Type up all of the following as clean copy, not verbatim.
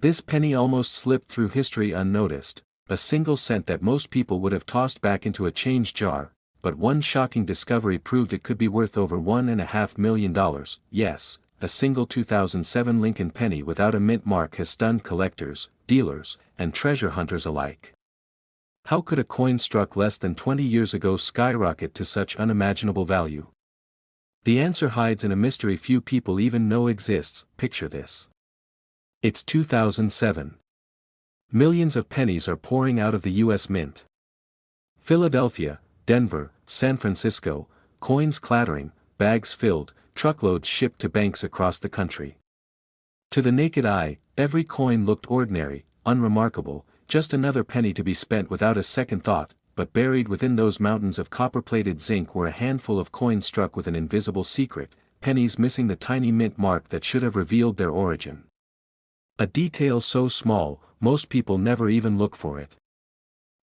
This penny almost slipped through history unnoticed, a single cent that most people would have tossed back into a change jar, but one shocking discovery proved it could be worth over $1.5 million. Yes, a single 2007 Lincoln penny without a mint mark has stunned collectors, dealers, and treasure hunters alike. How could a coin struck less than 20 years ago skyrocket to such unimaginable value? The answer hides in a mystery few people even know exists. Picture this. It's 2007. Millions of pennies are pouring out of the U.S. Mint. Philadelphia, Denver, San Francisco, coins clattering, bags filled, truckloads shipped to banks across the country. To the naked eye, every coin looked ordinary, unremarkable, just another penny to be spent without a second thought, but buried within those mountains of copper-plated zinc were a handful of coins struck with an invisible secret, pennies missing the tiny mint mark that should have revealed their origin. A detail so small, most people never even look for it.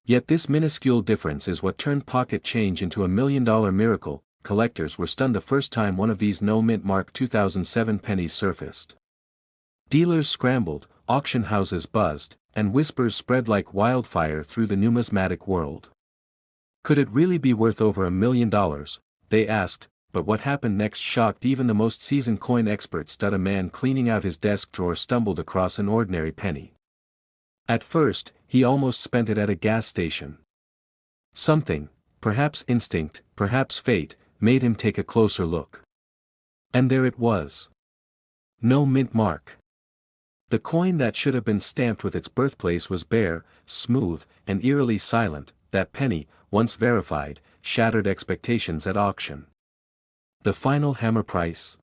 Yet this minuscule difference is what turned pocket change into a million-dollar miracle. Collectors were stunned the first time one of these no-mint mark 2007 pennies surfaced. Dealers scrambled, auction houses buzzed, and whispers spread like wildfire through the numismatic world. Could it really be worth over $1 million? They asked, but what happened next shocked even the most seasoned coin experts. A man cleaning out his desk drawer stumbled across an ordinary penny. At first, he almost spent it at a gas station. Something, perhaps instinct, perhaps fate, made him take a closer look. And there it was. No mint mark. The coin that should have been stamped with its birthplace was bare, smooth, and eerily silent. That penny, once verified, shattered expectations at auction. The final hammer price?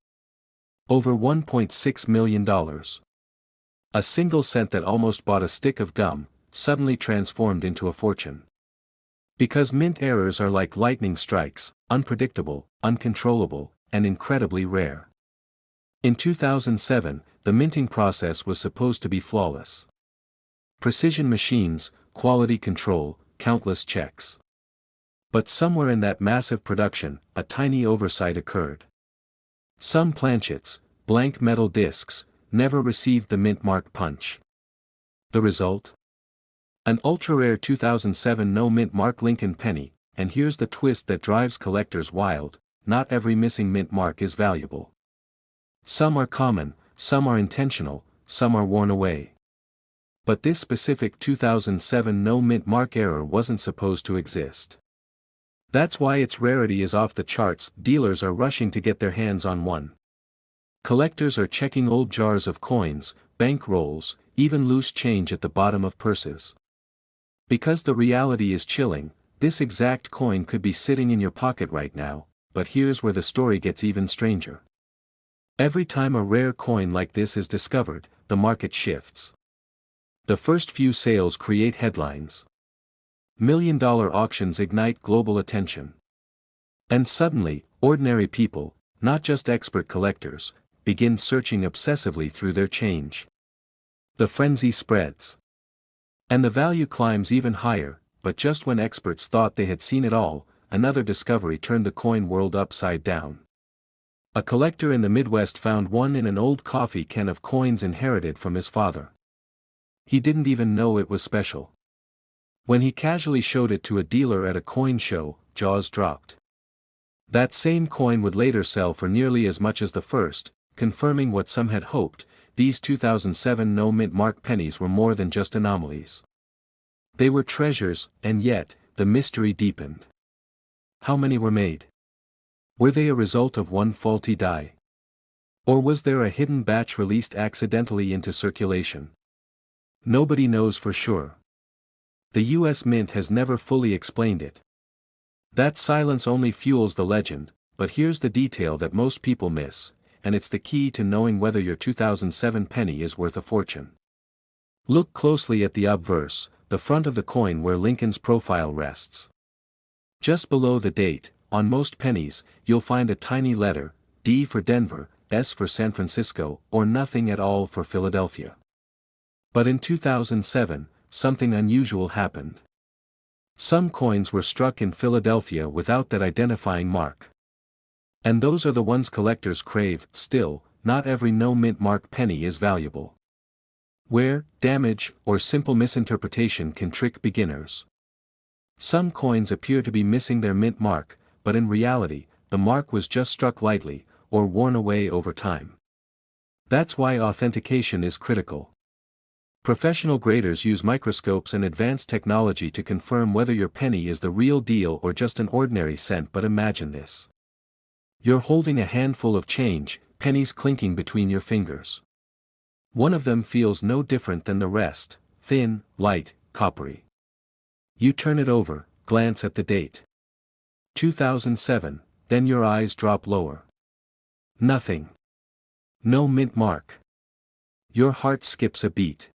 Over $1.6 million. A single cent that almost bought a stick of gum, suddenly transformed into a fortune. Because mint errors are like lightning strikes, unpredictable, uncontrollable, and incredibly rare. In 2007, the minting process was supposed to be flawless. Precision machines, quality control, countless checks. But somewhere in that massive production, a tiny oversight occurred. Some planchets, blank metal discs, never received the mint mark punch. The result? An ultra-rare 2007 no-mint mark Lincoln penny, and here's the twist that drives collectors wild: not every missing mint mark is valuable. Some are common, some are intentional, some are worn away. But this specific 2007 no-mint mark error wasn't supposed to exist. That's why its rarity is off the charts. Dealers are rushing to get their hands on one. Collectors are checking old jars of coins, bank rolls, even loose change at the bottom of purses. Because the reality is chilling, this exact coin could be sitting in your pocket right now, but here's where the story gets even stranger. Every time a rare coin like this is discovered, the market shifts. The first few sales create headlines. Million-dollar auctions ignite global attention. And suddenly, ordinary people, not just expert collectors, begin searching obsessively through their change. The frenzy spreads. And the value climbs even higher, but just when experts thought they had seen it all, another discovery turned the coin world upside down. A collector in the Midwest found one in an old coffee can of coins inherited from his father. He didn't even know it was special. When he casually showed it to a dealer at a coin show, jaws dropped. That same coin would later sell for nearly as much as the first, confirming what some had hoped: these 2007 no-mint mark pennies were more than just anomalies. They were treasures, and yet, the mystery deepened. How many were made? Were they a result of one faulty die? Or was there a hidden batch released accidentally into circulation? Nobody knows for sure. The U.S. Mint has never fully explained it. That silence only fuels the legend, but here's the detail that most people miss, and it's the key to knowing whether your 2007 penny is worth a fortune. Look closely at the obverse, the front of the coin where Lincoln's profile rests. Just below the date, on most pennies, you'll find a tiny letter, D for Denver, S for San Francisco, or nothing at all for Philadelphia. But in 2007, something unusual happened. Some coins were struck in Philadelphia without that identifying mark. And those are the ones collectors crave. Still, not every no-mint mark penny is valuable. Wear, damage, or simple misinterpretation can trick beginners. Some coins appear to be missing their mint mark, but in reality, the mark was just struck lightly, or worn away over time. That's why authentication is critical. Professional graders use microscopes and advanced technology to confirm whether your penny is the real deal or just an ordinary cent. But imagine this. You're holding a handful of change, pennies clinking between your fingers. One of them feels no different than the rest, thin, light, coppery. You turn it over, glance at the date. 2007, then your eyes drop lower. Nothing. No mint mark. Your heart skips a beat.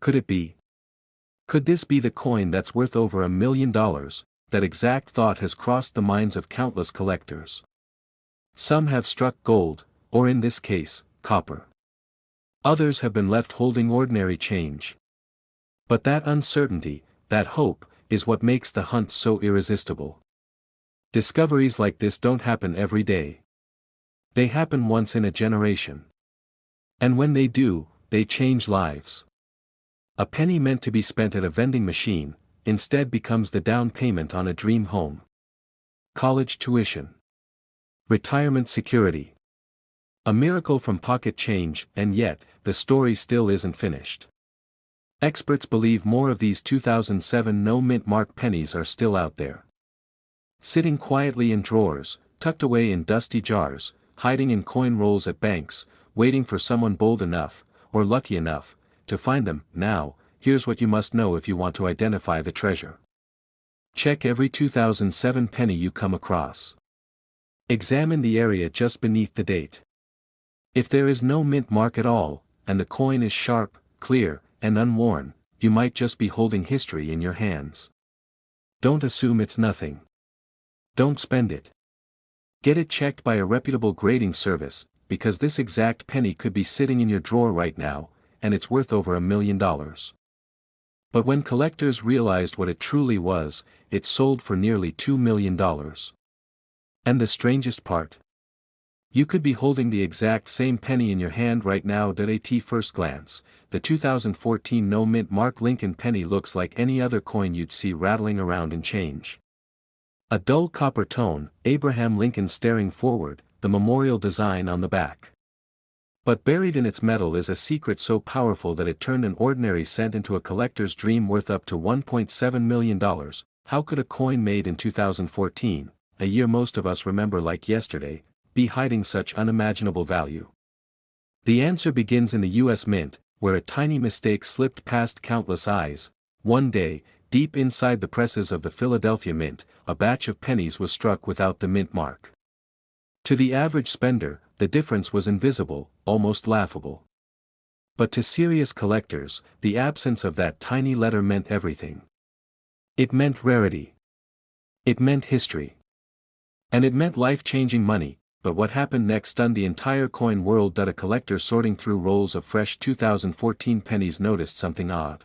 Could it be? Could this be the coin that's worth over $1 million? That exact thought has crossed the minds of countless collectors. Some have struck gold, or in this case, copper. Others have been left holding ordinary change. But that uncertainty, that hope, is what makes the hunt so irresistible. Discoveries like this don't happen every day. They happen once in a generation. And when they do, they change lives. A penny meant to be spent at a vending machine, instead becomes the down payment on a dream home. College tuition. Retirement security. A miracle from pocket change, and yet, the story still isn't finished. Experts believe more of these 2007 no-mint mark pennies are still out there. Sitting quietly in drawers, tucked away in dusty jars, hiding in coin rolls at banks, waiting for someone bold enough, or lucky enough, to find them. Now, here's what you must know if you want to identify the treasure. Check every 2007 penny you come across. Examine the area just beneath the date. If there is no mint mark at all, and the coin is sharp, clear, and unworn, you might just be holding history in your hands. Don't assume it's nothing. Don't spend it. Get it checked by a reputable grading service, because this exact penny could be sitting in your drawer right now, and it's worth over $1 million. But when collectors realized what it truly was, it sold for nearly $2 million. And the strangest part? You could be holding the exact same penny in your hand right now. At first glance, the 2014 no-mint mark Lincoln penny looks like any other coin you'd see rattling around in change. A dull copper tone, Abraham Lincoln staring forward, the memorial design on the back. But buried in its metal is a secret so powerful that it turned an ordinary cent into a collector's dream worth up to $1.7 million. How could a coin made in 2014, a year most of us remember like yesterday, be hiding such unimaginable value? The answer begins in the U.S. Mint, where a tiny mistake slipped past countless eyes. One day, deep inside the presses of the Philadelphia Mint, a batch of pennies was struck without the mint mark. To the average spender, the difference was invisible, almost laughable. But to serious collectors, the absence of that tiny letter meant everything. It meant rarity. It meant history. And it meant life-changing money. But what happened next stunned the entire coin world. A collector sorting through rolls of fresh 2014 pennies noticed something odd.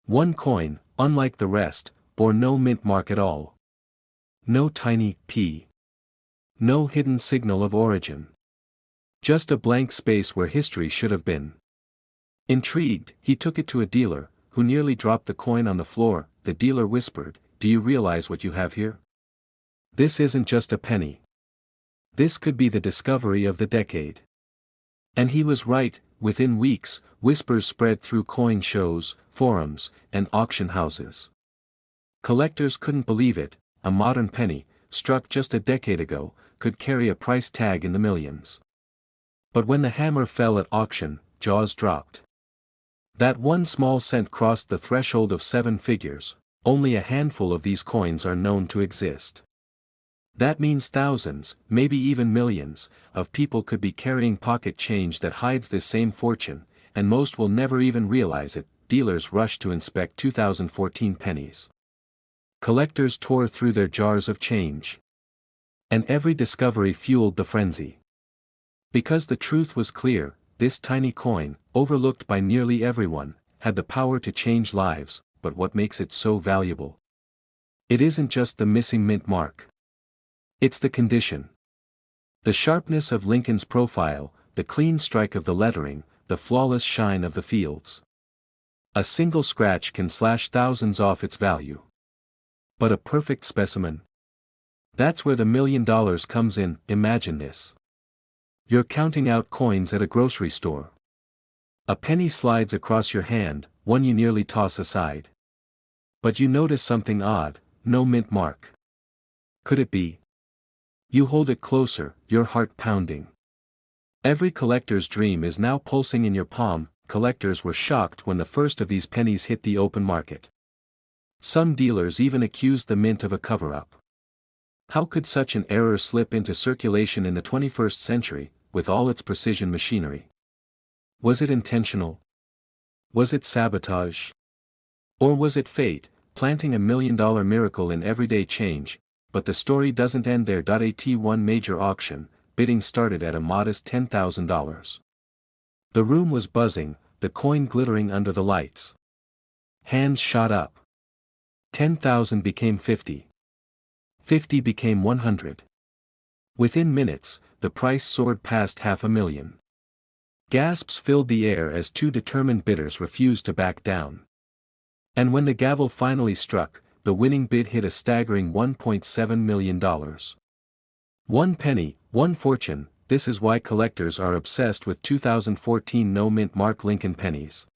One coin, unlike the rest, bore no mint mark at all. No tiny P. No hidden signal of origin. Just a blank space where history should have been. Intrigued, he took it to a dealer, who nearly dropped the coin on the floor. The dealer whispered, "Do you realize what you have here? This isn't just a penny. This could be the discovery of the decade." And he was right. Within weeks, whispers spread through coin shows, forums, and auction houses. Collectors couldn't believe it. A modern penny, struck just a decade ago, could carry a price tag in the millions. But when the hammer fell at auction, jaws dropped. That one small cent crossed the threshold of 7 figures. Only a handful of these coins are known to exist. That means thousands, maybe even millions, of people could be carrying pocket change that hides this same fortune, and most will never even realize it. Dealers rushed to inspect 2014 pennies. Collectors tore through their jars of change. And every discovery fueled the frenzy. Because the truth was clear, this tiny coin, overlooked by nearly everyone, had the power to change lives. But what makes it so valuable? It isn't just the missing mint mark. It's the condition. The sharpness of Lincoln's profile, the clean strike of the lettering, the flawless shine of the fields. A single scratch can slash thousands off its value. But a perfect specimen? That's where the $1 million comes in. Imagine this. You're counting out coins at a grocery store. A penny slides across your hand, one you nearly toss aside. But you notice something odd: no mint mark. Could it be? You hold it closer, your heart pounding. Every collector's dream is now pulsing in your palm. Collectors were shocked when the first of these pennies hit the open market. Some dealers even accused the mint of a cover-up. How could such an error slip into circulation in the 21st century, with all its precision machinery? Was it intentional? Was it sabotage? Or was it fate, planting $1 million miracle in everyday change? But the story doesn't end there. At one major auction, bidding started at a modest $10,000. The room was buzzing, the coin glittering under the lights. Hands shot up. 10,000 became 50. 50 became 100. Within minutes, the price soared past $500,000. Gasps filled the air as two determined bidders refused to back down. And when the gavel finally struck, the winning bid hit a staggering $1.7 million. One penny, one fortune. This is why collectors are obsessed with 2014 no mint mark Lincoln pennies.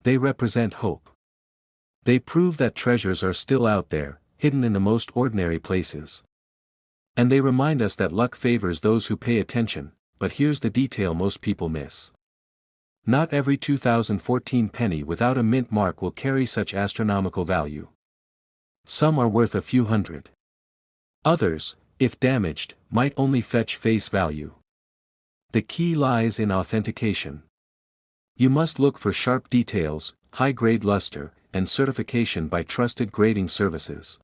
They represent hope. They prove that treasures are still out there, hidden in the most ordinary places. And they remind us that luck favors those who pay attention. But here's the detail most people miss. Not every 2014 penny without a mint mark will carry such astronomical value. Some are worth a few hundred. Others, if damaged, might only fetch face value. The key lies in authentication. You must look for sharp details, high-grade luster, and certification by trusted grading services.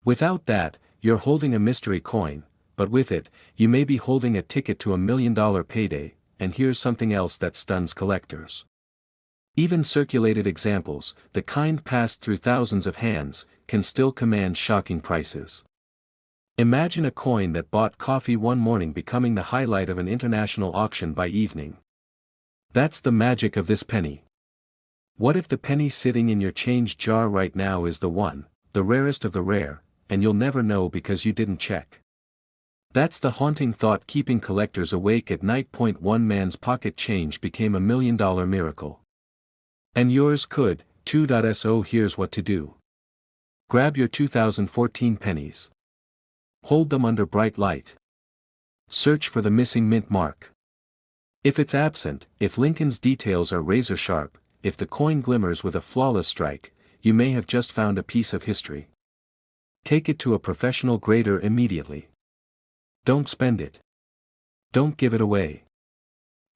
Without that, you're holding a mystery coin, but with it, you may be holding a ticket to $1 million payday. And here's something else that stuns collectors. Even circulated examples, the kind passed through thousands of hands, can still command shocking prices. Imagine a coin that bought coffee one morning becoming the highlight of an international auction by evening. That's the magic of this penny. What if the penny sitting in your change jar right now is the one, the rarest of the rare, and you'll never know because you didn't check? That's the haunting thought keeping collectors awake at night. One man's pocket change became $1 million miracle. And yours could, too. So here's what to do. Grab your 2014 pennies. Hold them under bright light. Search for the missing mint mark. If it's absent, if Lincoln's details are razor sharp, if the coin glimmers with a flawless strike, you may have just found a piece of history. Take it to a professional grader immediately. Don't spend it. Don't give it away.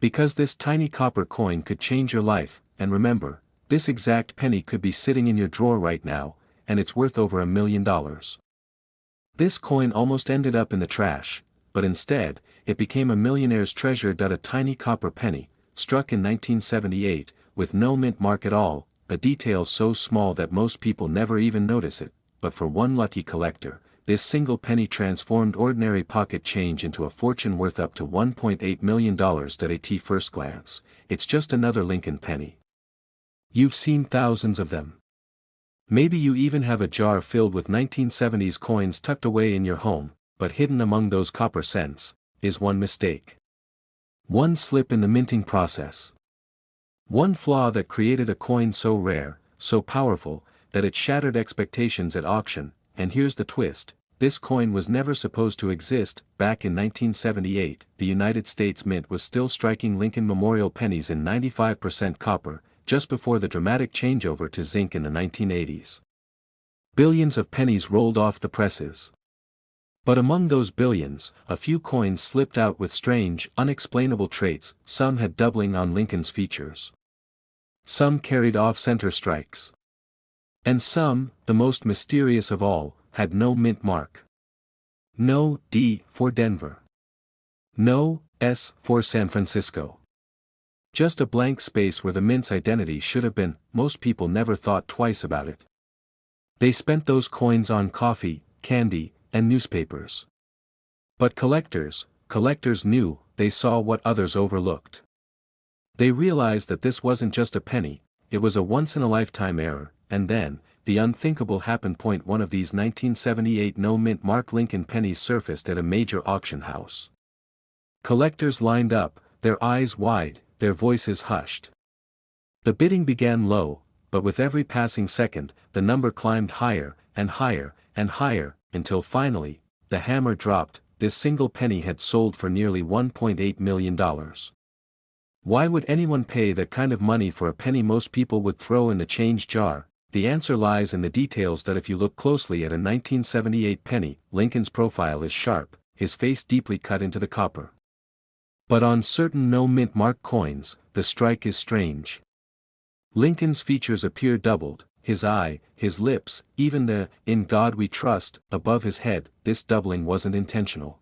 Because this tiny copper coin could change your life, and remember, this exact penny could be sitting in your drawer right now, and it's worth over $1 million. This coin almost ended up in the trash, but instead, it became a millionaire's treasure. A tiny copper penny, struck in 1978, with no mint mark at all, a detail so small that most people never even notice it, but for one lucky collector, this single penny transformed ordinary pocket change into a fortune worth up to $1.8 million. At first glance, it's just another Lincoln penny. You've seen thousands of them. Maybe you even have a jar filled with 1970s coins tucked away in your home, but hidden among those copper cents is one mistake. One slip in the minting process. One flaw that created a coin so rare, so powerful, that it shattered expectations at auction. And here's the twist. This coin was never supposed to exist. Back in 1978, the United States Mint was still striking Lincoln Memorial pennies in 95% copper, just before the dramatic changeover to zinc in the 1980s. Billions of pennies rolled off the presses. But among those billions, a few coins slipped out with strange, unexplainable traits. Some had doubling on Lincoln's features. Some carried off-center strikes. And some, the most mysterious of all, had no mint mark. No D for Denver. No S for San Francisco. Just a blank space where the mint's identity should have been. Most people never thought twice about it. They spent those coins on coffee, candy, and newspapers. But collectors knew. They saw what others overlooked. They realized that this wasn't just a penny, it was a once-in-a-lifetime error, and then, the unthinkable happened. One of these 1978 no-mint mark Lincoln pennies surfaced at a major auction house. Collectors lined up, their eyes wide, their voices hushed. The bidding began low, but with every passing second, the number climbed higher, and higher, and higher, until finally, the hammer dropped. This single penny had sold for nearly $1.8 million. Why would anyone pay that kind of money for a penny most people would throw in the change jar? The answer lies in the details. That if you look closely at a 1978 penny, Lincoln's profile is sharp, his face deeply cut into the copper. But on certain no-mint mark coins, the strike is strange. Lincoln's features appear doubled, his eye, his lips, even the "In God We Trust" above his head. This doubling wasn't intentional.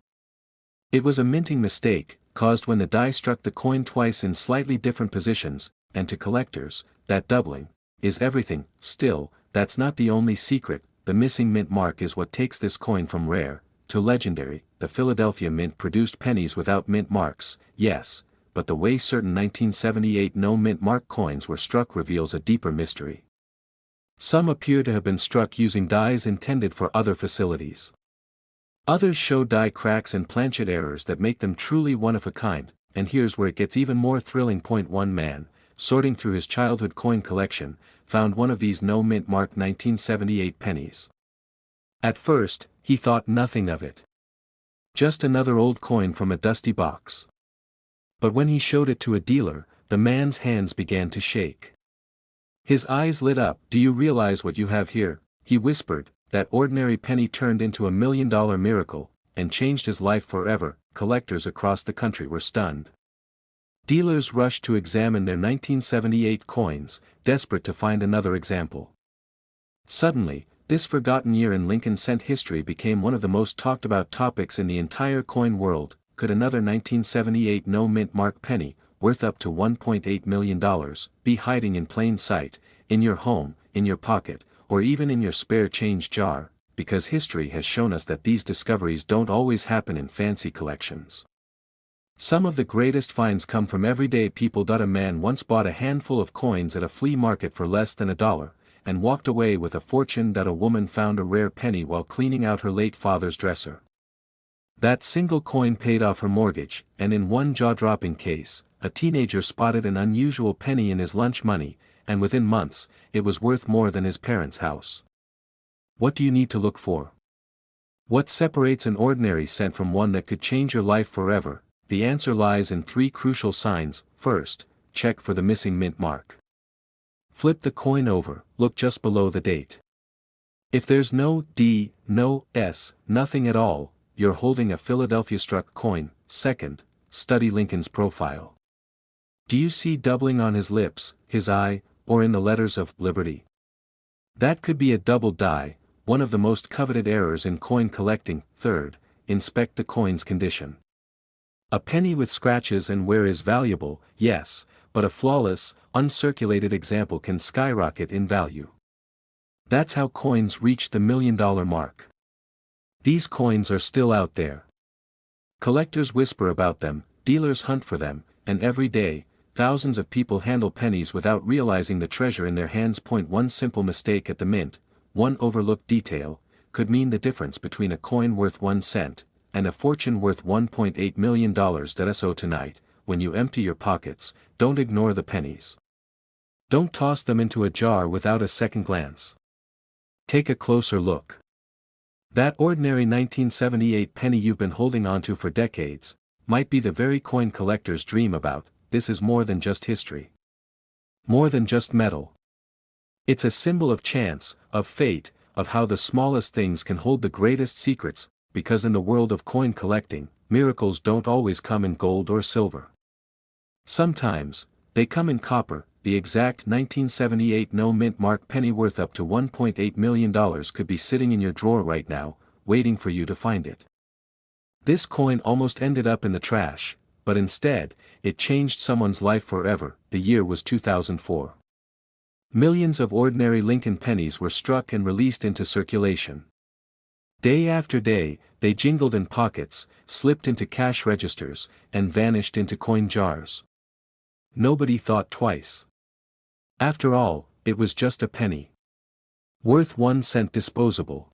It was a minting mistake, caused when the die struck the coin twice in slightly different positions, and to collectors, that doubling is everything. Still, that's not the only secret. The missing mint mark is what takes this coin from rare to legendary. The Philadelphia Mint produced pennies without mint marks, yes, but the way certain 1978 no-mint mark coins were struck reveals a deeper mystery. Some appear to have been struck using dies intended for other facilities. Others show die cracks and planchet errors that make them truly one of a kind, and here's where it gets even more thrilling. One man, sorting through his childhood coin collection, found one of these no-mint mark 1978 pennies. At first, he thought nothing of it. Just another old coin from a dusty box. But when he showed it to a dealer, the man's hands began to shake. His eyes lit up. "Do you realize what you have here?" he whispered. That ordinary penny turned into $1 million miracle, and changed his life forever. Collectors across the country were stunned. Dealers rushed to examine their 1978 coins, desperate to find another example. Suddenly, this forgotten year in Lincoln cent history became one of the most talked about topics in the entire coin world. Could another 1978 no-mint mark penny, worth up to $1.8 million, be hiding in plain sight, in your home, in your pocket, or even in your spare change jar? Because history has shown us that these discoveries don't always happen in fancy collections. Some of the greatest finds come from everyday people. A man once bought a handful of coins at a flea market for less than $1, and walked away with a fortune. A woman found a rare penny while cleaning out her late father's dresser. That single coin paid off her mortgage, and in one jaw-dropping case, a teenager spotted an unusual penny in his lunch money, and within months, it was worth more than his parents' house. What do you need to look for? What separates an ordinary cent from one that could change your life forever? The answer lies in 3 crucial signs. First, check for the missing mint mark. Flip the coin over, look just below the date. If there's no D, no S, nothing at all, you're holding a Philadelphia-struck coin. Second, study Lincoln's profile. Do you see doubling on his lips, his eye, or in the letters of Liberty? That could be a double die, one of the most coveted errors in coin collecting. Third, inspect the coin's condition. A penny with scratches and wear is valuable, yes, but a flawless, uncirculated example can skyrocket in value. That's how coins reach the $1 million mark. These coins are still out there. Collectors whisper about them, dealers hunt for them, and every day, thousands of people handle pennies without realizing the treasure in their hands. One simple mistake at the mint, one overlooked detail, could mean the difference between a coin worth 1 cent, and a fortune worth $1.8 million. So tonight, when you empty your pockets, don't ignore the pennies. Don't toss them into a jar without a second glance. Take a closer look. That ordinary 1978 penny you've been holding onto for decades, might be the very coin collectors dream about. This is more than just history. More than just metal. It's a symbol of chance, of fate, of how the smallest things can hold the greatest secrets, because in the world of coin collecting, miracles don't always come in gold or silver. Sometimes, they come in copper. The exact 1978 no-mint mark penny worth up to $1.8 million could be sitting in your drawer right now, waiting for you to find it. This coin almost ended up in the trash, but instead, it changed someone's life forever. The year was 2004. Millions of ordinary Lincoln pennies were struck and released into circulation. Day after day, they jingled in pockets, slipped into cash registers, and vanished into coin jars. Nobody thought twice. After all, it was just a penny. Worth 1 cent, disposable.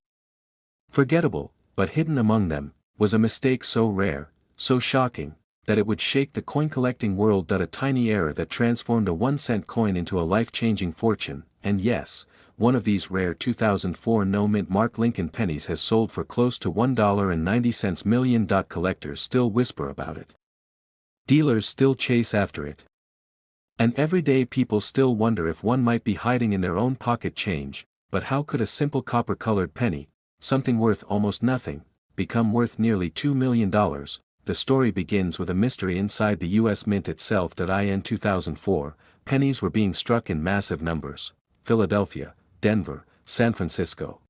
Forgettable, but hidden among them, was a mistake so rare, so shocking, that it would shake the coin-collecting world. A tiny error that transformed a 1 cent coin into a life-changing fortune, and yes, one of these rare 2004 no-mint Mark Lincoln pennies has sold for close to $1.90 million. Collectors still whisper about it. Dealers still chase after it. And everyday people still wonder if one might be hiding in their own pocket change. But how could a simple copper-colored penny, something worth almost nothing, become worth nearly $2 million? The story begins with a mystery inside the U.S. Mint itself. In 2004, pennies were being struck in massive numbers: Philadelphia, Denver, San Francisco.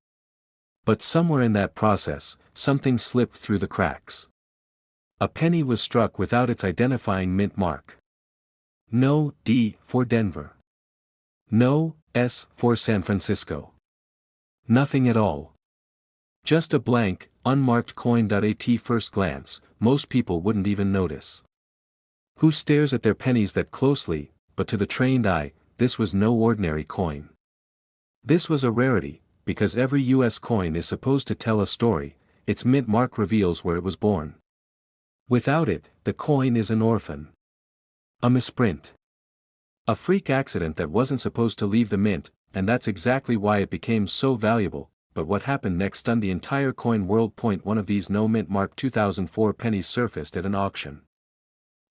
But somewhere in that process, something slipped through the cracks. A penny was struck without its identifying mint mark. No D for Denver. No S for San Francisco. Nothing at all. Just a blank, unmarked coin. At first glance, most people wouldn't even notice. Who stares at their pennies that closely? But to the trained eye, this was no ordinary coin. This was a rarity, because every U.S. coin is supposed to tell a story. Its mint mark reveals where it was born. Without it, the coin is an orphan. A misprint. A freak accident that wasn't supposed to leave the mint, and that's exactly why it became so valuable. But what happened next stunned the entire coin world. One of these no-mint Mark 2004 pennies surfaced at an auction.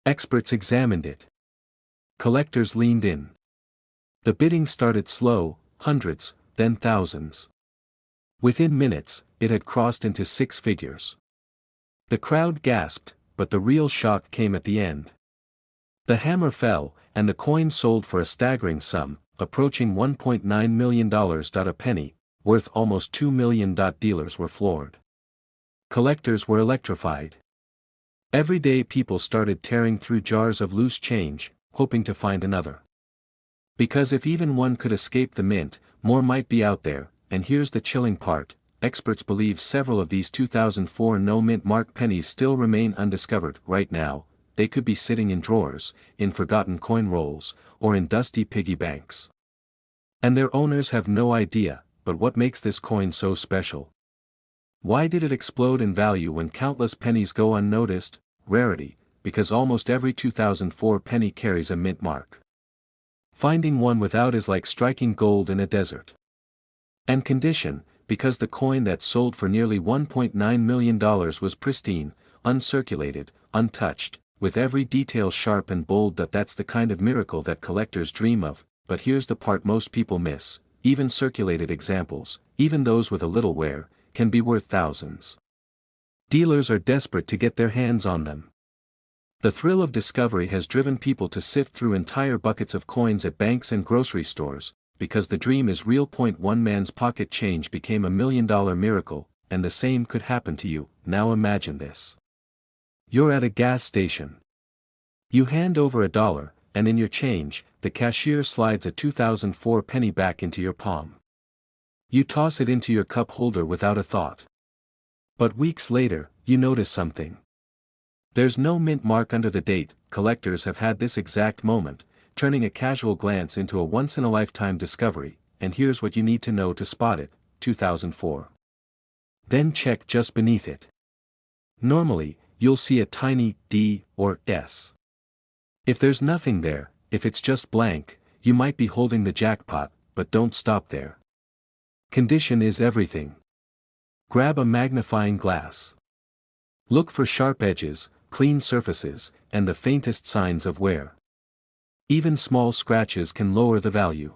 Experts examined it. Collectors leaned in. The bidding started slow, hundreds, then thousands. Within minutes, it had crossed into 6 figures. The crowd gasped, but the real shock came at the end. The hammer fell, and the coin sold for a staggering sum, approaching $1.9 million. A penny, worth almost $2 million. Dealers were floored. Collectors were electrified. Everyday people started tearing through jars of loose change, hoping to find another. Because if even one could escape the mint, more might be out there. And here's the chilling part: experts believe several of these 2004 no-mint Mark pennies still remain undiscovered. Right now, they could be sitting in drawers, in forgotten coin rolls, or in dusty piggy banks. And their owners have no idea. But what makes this coin so special? Why did it explode in value when countless pennies go unnoticed? Rarity, because almost every 2004 penny carries a mint mark. Finding one without is like striking gold in a desert. And condition, because the coin that sold for nearly $1.9 million was pristine, uncirculated, untouched, with every detail sharp and bold. That's the kind of miracle that collectors dream of. But here's the part most people miss: even circulated examples, even those with a little wear, can be worth thousands. Dealers are desperate to get their hands on them. The thrill of discovery has driven people to sift through entire buckets of coins at banks and grocery stores, because the dream is real. One man's pocket change became $1 million miracle, and the same could happen to you. Now imagine this. You're at a gas station. You hand over $1, and in your change, the cashier slides a 2004 penny back into your palm. You toss it into your cup holder without a thought. But weeks later, you notice something. There's no mint mark under the date. Collectors have had this exact moment, turning a casual glance into a once-in-a-lifetime discovery, and here's what you need to know to spot it: 2004. Then check just beneath it. Normally, you'll see a tiny D or S. If there's nothing there, if it's just blank, you might be holding the jackpot. But don't stop there. Condition is everything. Grab a magnifying glass. Look for sharp edges, clean surfaces, and the faintest signs of wear. Even small scratches can lower the value.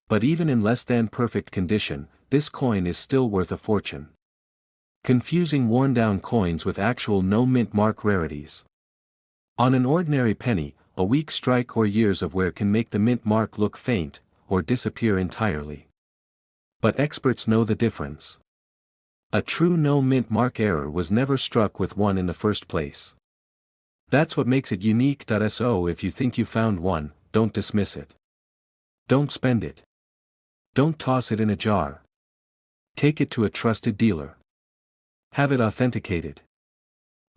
But even in less than perfect condition, this coin is still worth a fortune. Confusing worn-down coins with actual no-mint mark rarities. On an ordinary penny, a weak strike or years of wear can make the mint mark look faint, or disappear entirely. But experts know the difference. A true no-mint mark error was never struck with one in the first place. That's what makes it unique. So if you think you found one, don't dismiss it. Don't spend it. Don't toss it in a jar. Take it to a trusted dealer. Have it authenticated.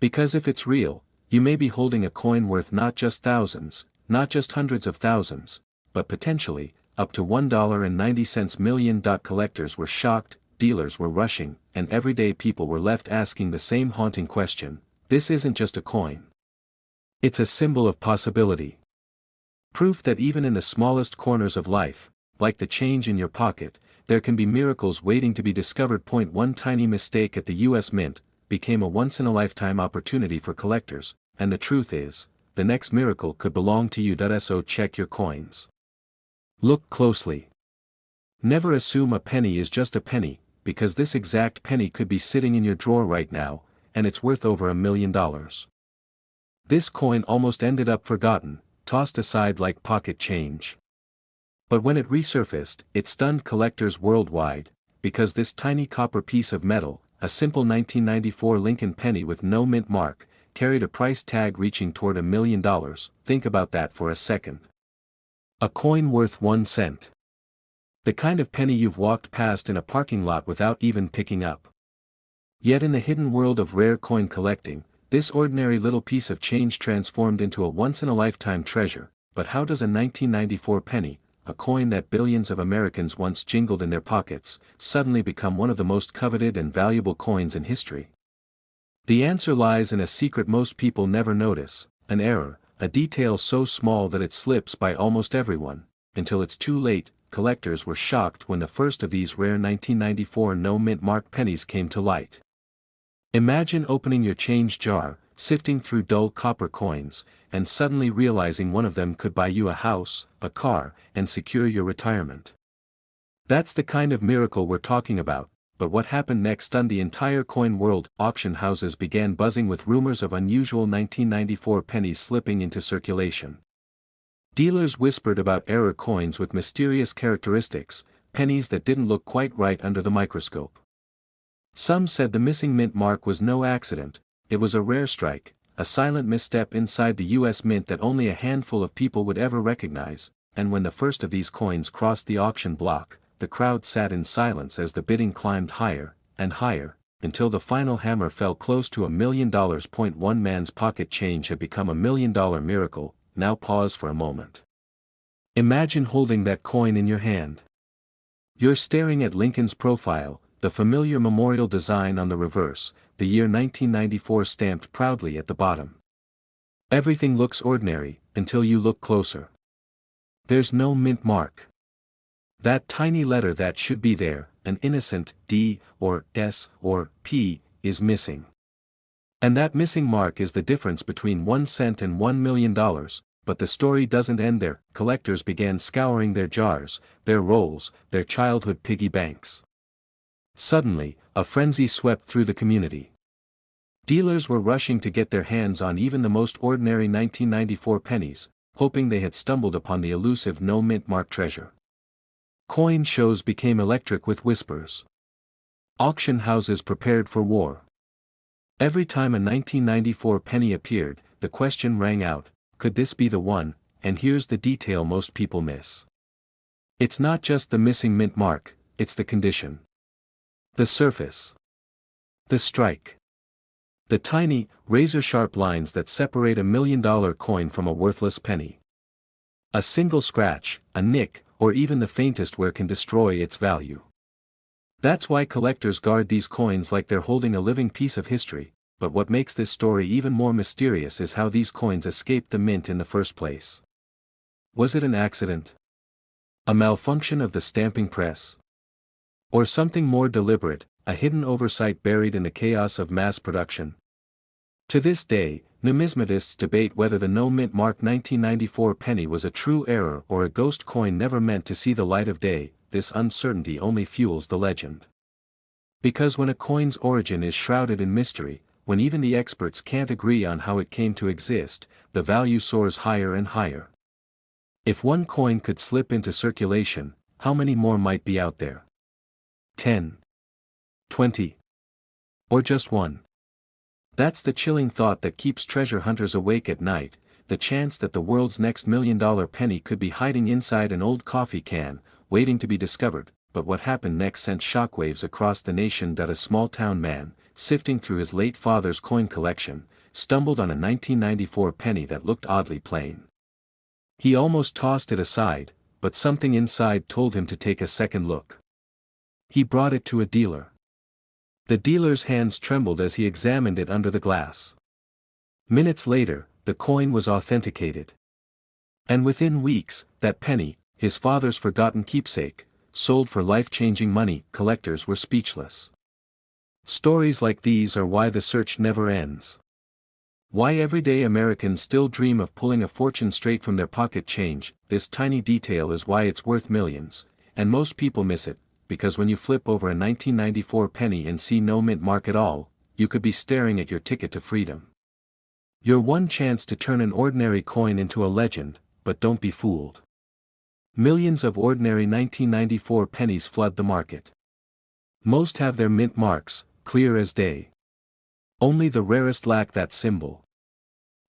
Because if it's real, you may be holding a coin worth not just thousands, not just hundreds of thousands, but potentially, up to $1.90 million. Collectors were shocked, dealers were rushing, and everyday people were left asking the same haunting question: this isn't just a coin. It's a symbol of possibility. Proof that even in the smallest corners of life, like the change in your pocket, there can be miracles waiting to be discovered. One tiny mistake at the US Mint became a once-in-a-lifetime opportunity for collectors, and the truth is, the next miracle could belong to you. So check your coins. Look closely. Never assume a penny is just a penny, because this exact penny could be sitting in your drawer right now, and it's worth over $1 million. This coin almost ended up forgotten, tossed aside like pocket change. But when it resurfaced, it stunned collectors worldwide, because this tiny copper piece of metal, a simple 1994 Lincoln penny with no mint mark, carried a price tag reaching toward $1 million. Think about that for a second. A coin worth 1 cent. The kind of penny you've walked past in a parking lot without even picking up. Yet in the hidden world of rare coin collecting, this ordinary little piece of change transformed into a once-in-a-lifetime treasure. But how does a 1994 penny, a coin that billions of Americans once jingled in their pockets, suddenly become one of the most coveted and valuable coins in history? The answer lies in a secret most people never notice, an error, a detail so small that it slips by almost everyone, until it's too late. Collectors were shocked when the first of these rare 1994 no-mint mark pennies came to light. Imagine opening your change jar, sifting through dull copper coins, and suddenly realizing one of them could buy you a house, a car, and secure your retirement. That's the kind of miracle we're talking about. But what happened next stunned the entire coin world. Auction houses began buzzing with rumors of unusual 1994 pennies slipping into circulation. Dealers whispered about error coins with mysterious characteristics, pennies that didn't look quite right under the microscope. Some said the missing mint mark was no accident, it was a rare strike, a silent misstep inside the US Mint that only a handful of people would ever recognize. And when the first of these coins crossed the auction block, the crowd sat in silence as the bidding climbed higher and higher, until the final hammer fell close to $1 million. One man's pocket change had become $1 million miracle. Now pause for a moment. Imagine holding that coin in your hand. You're staring at Lincoln's profile, the familiar memorial design on the reverse, the year 1994 stamped proudly at the bottom. Everything looks ordinary, until you look closer. There's no mint mark. That tiny letter that should be there, an innocent D, or S, or P, is missing. And that missing mark is the difference between 1 cent and $1 million. But the story doesn't end there. Collectors began scouring their jars, their rolls, their childhood piggy banks. Suddenly, a frenzy swept through the community. Dealers were rushing to get their hands on even the most ordinary 1994 pennies, hoping they had stumbled upon the elusive no-mint mark treasure. Coin shows became electric with whispers. Auction houses prepared for war. Every time a 1994 penny appeared, the question rang out, could this be the one? And here's the detail most people miss. It's not just the missing mint mark, it's the condition. The surface. The strike. The tiny, razor-sharp lines that separate $1 million coin from a worthless penny. A single scratch, a nick, or even the faintest wear can destroy its value. That's why collectors guard these coins like they're holding a living piece of history. But what makes this story even more mysterious is how these coins escaped the mint in the first place. Was it an accident? A malfunction of the stamping press? Or something more deliberate, a hidden oversight buried in the chaos of mass production? To this day, numismatists debate whether the no-mint mark 1994 penny was a true error or a ghost coin never meant to see the light of day. This uncertainty only fuels the legend. Because when a coin's origin is shrouded in mystery, when even the experts can't agree on how it came to exist, the value soars higher and higher. If one coin could slip into circulation, how many more might be out there? 10. 20. Or just one? That's the chilling thought that keeps treasure hunters awake at night, the chance that the world's next $1 million penny could be hiding inside an old coffee can, waiting to be discovered. But what happened next sent shockwaves across the nation. A small-town man, sifting through his late father's coin collection, stumbled on a 1994 penny that looked oddly plain. He almost tossed it aside, but something inside told him to take a second look. He brought it to a dealer. The dealer's hands trembled as he examined it under the glass. Minutes later, the coin was authenticated. And within weeks, that penny, his father's forgotten keepsake, sold for life-changing money. Collectors were speechless. Stories like these are why the search never ends. Why everyday Americans still dream of pulling a fortune straight from their pocket change. This tiny detail is why it's worth millions, and most people miss it, because when you flip over a 1994 penny and see no mint mark at all, you could be staring at your ticket to freedom. Your one chance to turn an ordinary coin into a legend, but don't be fooled. Millions of ordinary 1994 pennies flood the market. Most have their mint marks, clear as day. Only the rarest lack that symbol.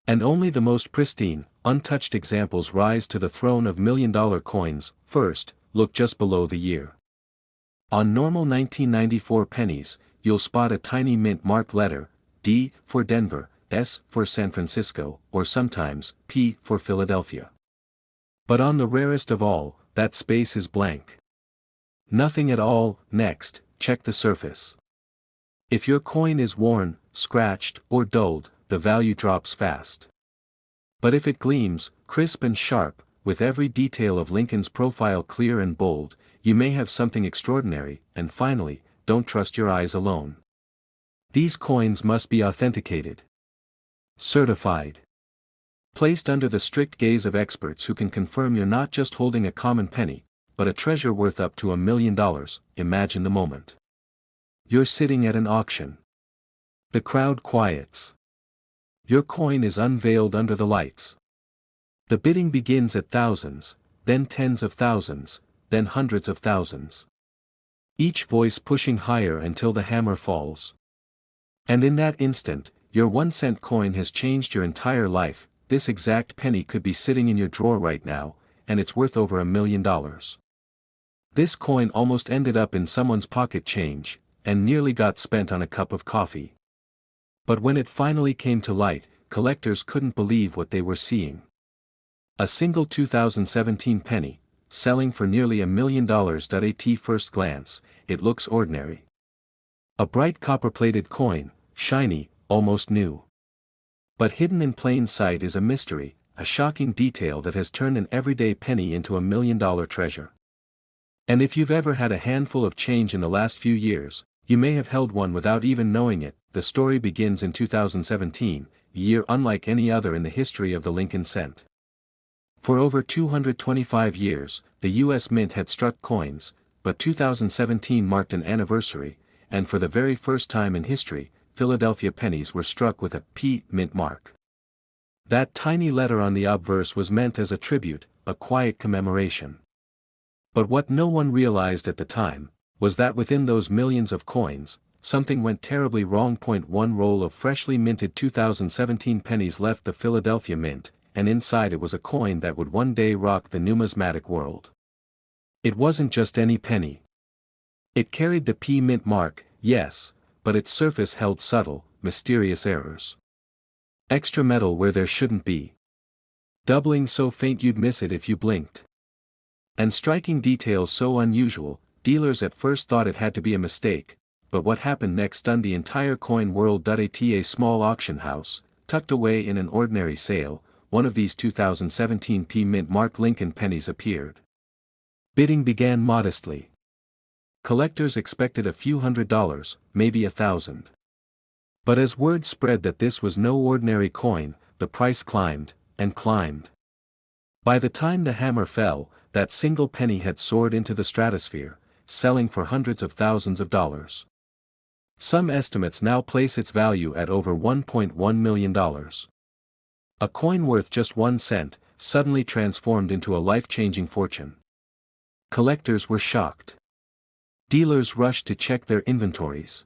And only the most pristine, untouched examples rise to the throne of million-dollar coins. First, look just below the year. On normal 1994 pennies, you'll spot a tiny mint mark letter, D for Denver, S for San Francisco, or sometimes P for Philadelphia. But on the rarest of all, that space is blank. Nothing at all. Next, check the surface. If your coin is worn, scratched, or dulled, the value drops fast. But if it gleams, crisp and sharp, with every detail of Lincoln's profile clear and bold, you may have something extraordinary. And finally, don't trust your eyes alone. These coins must be authenticated. Certified. Placed under the strict gaze of experts who can confirm you're not just holding a common penny, but a treasure worth up to $1 million. Imagine the moment. You're sitting at an auction. The crowd quiets. Your coin is unveiled under the lights. The bidding begins at thousands, then tens of thousands, then hundreds of thousands. Each voice pushing higher until the hammer falls. And in that instant, your 1-cent coin has changed your entire life. This exact penny could be sitting in your drawer right now, and it's worth over $1 million. This coin almost ended up in someone's pocket change, and nearly got spent on a cup of coffee. But when it finally came to light, collectors couldn't believe what they were seeing. A single 2017 penny, selling for nearly $1 million. At first glance, it looks ordinary. A bright copper-plated coin, shiny, almost new. But hidden in plain sight is a mystery, a shocking detail that has turned an everyday penny into $1 million treasure. And if you've ever had a handful of change in the last few years, you may have held one without even knowing it. The story begins in 2017, a year unlike any other in the history of the Lincoln cent. For over 225 years, the U.S. Mint had struck coins, but 2017 marked an anniversary, and for the very first time in history, Philadelphia pennies were struck with a P mint mark. That tiny letter on the obverse was meant as a tribute, a quiet commemoration. But what no one realized at the time, was that within those millions of coins, something went terribly wrong. One roll of freshly minted 2017 pennies left the Philadelphia Mint, and inside it was a coin that would one day rock the numismatic world. It wasn't just any penny. It carried the P mint mark, yes, but its surface held subtle, mysterious errors. Extra metal where there shouldn't be. Doubling so faint you'd miss it if you blinked. And striking details so unusual, dealers at first thought it had to be a mistake, but what happened next stunned the entire coin world. At a small auction house, tucked away in an ordinary sale, one of these 2017 P mint mark Lincoln pennies appeared. Bidding began modestly. Collectors expected a few $100s, maybe $1,000. But as word spread that this was no ordinary coin, the price climbed, and climbed. By the time the hammer fell, that single penny had soared into the stratosphere, selling for hundreds of thousands of dollars. Some estimates now place its value at over $1.1 million. A coin worth just 1 cent, suddenly transformed into a life-changing fortune. Collectors were shocked. Dealers rushed to check their inventories.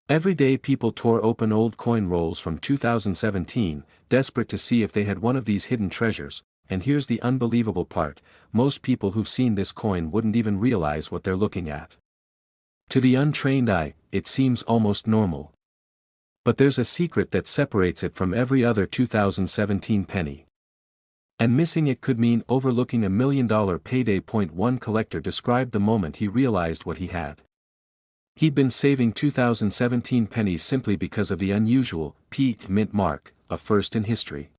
Everyday people tore open old coin rolls from 2017, desperate to see if they had one of these hidden treasures, and here's the unbelievable part, most people who've seen this coin wouldn't even realize what they're looking at. To the untrained eye, it seems almost normal. But there's a secret that separates it from every other 2017 penny. And missing it could mean overlooking $1 million payday. One collector described the moment he realized what he had. He'd been saving 2017 pennies simply because of the unusual mint mark, a first in history.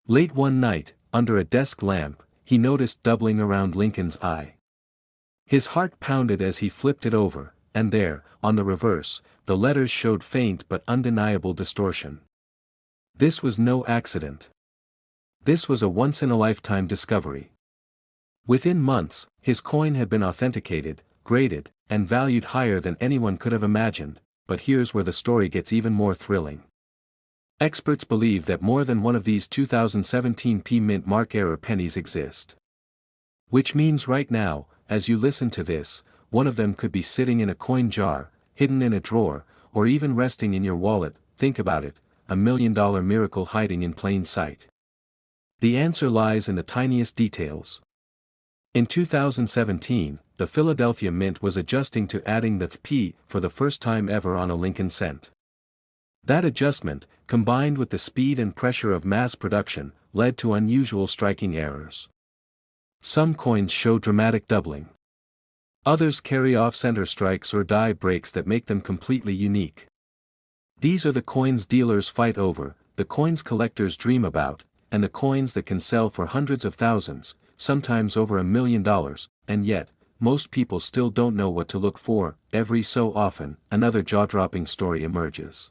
Late one night, under a desk lamp, he noticed doubling around Lincoln's eye. His heart pounded as he flipped it over, and there, on the reverse, the letters showed faint but undeniable distortion. This was no accident. This was a once-in-a-lifetime discovery. Within months, his coin had been authenticated, graded, and valued higher than anyone could have imagined, but here's where the story gets even more thrilling. Experts believe that more than one of these 2017 mint mark error pennies exist. Which means right now, as you listen to this, one of them could be sitting in a coin jar, hidden in a drawer, or even resting in your wallet. Think about it, $1 million miracle hiding in plain sight. The answer lies in the tiniest details. In 2017, the Philadelphia Mint was adjusting to adding the P for the first time ever on a Lincoln cent. That adjustment, combined with the speed and pressure of mass production, led to unusual striking errors. Some coins show dramatic doubling. Others carry off-center strikes or die breaks that make them completely unique. These are the coins dealers fight over, the coins collectors dream about, and the coins that can sell for hundreds of thousands, sometimes over $1 million, and yet, most people still don't know what to look for. Every so often, another jaw-dropping story emerges.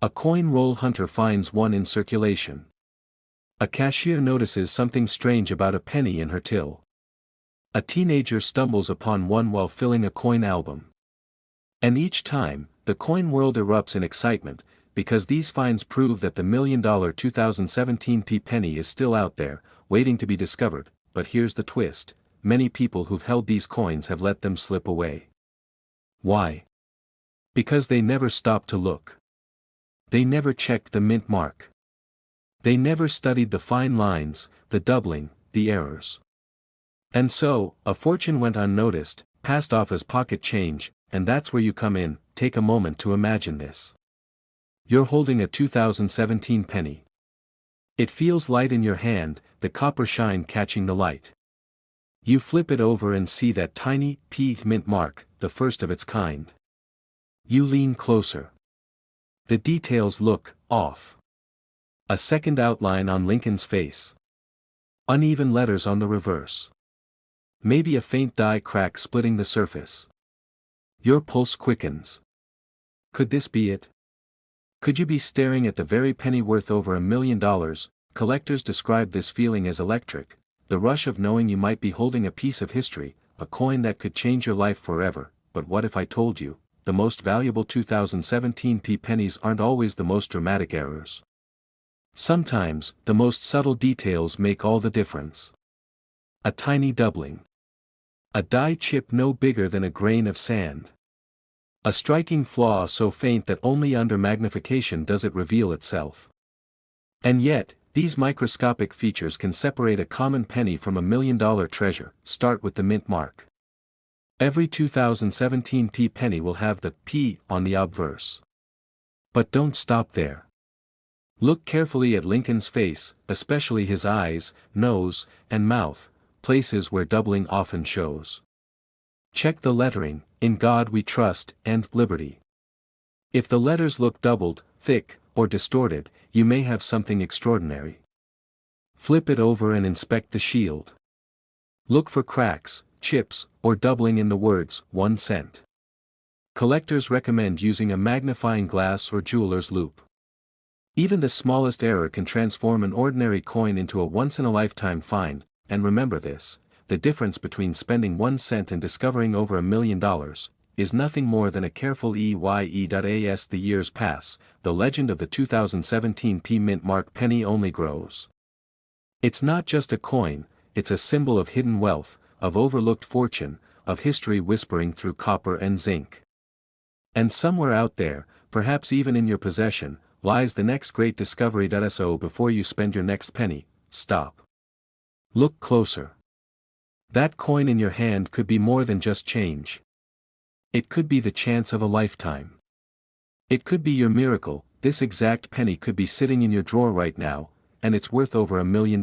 A coin roll hunter finds one in circulation. A cashier notices something strange about a penny in her till. A teenager stumbles upon one while filling a coin album. And each time, the coin world erupts in excitement, because these finds prove that the $1 million 2017 penny is still out there, waiting to be discovered. But here's the twist, many people who've held these coins have let them slip away. Why? Because they never stopped to look. They never checked the mint mark. They never studied the fine lines, the doubling, the errors. And so, a fortune went unnoticed, passed off as pocket change, and that's where you come in. Take a moment to imagine this. You're holding a 2017 penny. It feels light in your hand, the copper shine catching the light. You flip it over and see that tiny mint mark, the first of its kind. You lean closer. The details look off. A second outline on Lincoln's face. Uneven letters on the reverse. Maybe a faint die crack splitting the surface. Your pulse quickens. Could this be it? Could you be staring at the very penny worth over $1 million? Collectors describe this feeling as electric, the rush of knowing you might be holding a piece of history, a coin that could change your life forever. But what if I told you, the most valuable 2017 pennies aren't always the most dramatic errors? Sometimes, the most subtle details make all the difference. A tiny doubling. A die chip no bigger than a grain of sand. A striking flaw so faint that only under magnification does it reveal itself. And yet, these microscopic features can separate a common penny from $1 million treasure. Start with the mint mark. Every 2017 penny will have the P on the obverse. But don't stop there. Look carefully at Lincoln's face, especially his eyes, nose, and mouth, places where doubling often shows. Check the lettering, "In God We Trust" and "Liberty." If the letters look doubled, thick, or distorted, you may have something extraordinary. Flip it over and inspect the shield. Look for cracks, chips, or doubling in the words, 1 cent. Collectors recommend using a magnifying glass or jeweler's loupe. Even the smallest error can transform an ordinary coin into a once-in-a-lifetime find, and remember this, the difference between spending 1 cent and discovering over $1 million, is nothing more than a careful EYE. As the years pass, the legend of the 2017 mint mark penny only grows. It's not just a coin, it's a symbol of hidden wealth, of overlooked fortune, of history whispering through copper and zinc. And somewhere out there, perhaps even in your possession, lies the next great discovery. So before you spend your next penny, stop. Look closer. That coin in your hand could be more than just change. It could be the chance of a lifetime. It could be your miracle. This exact penny could be sitting in your drawer right now, and it's worth over $1 million.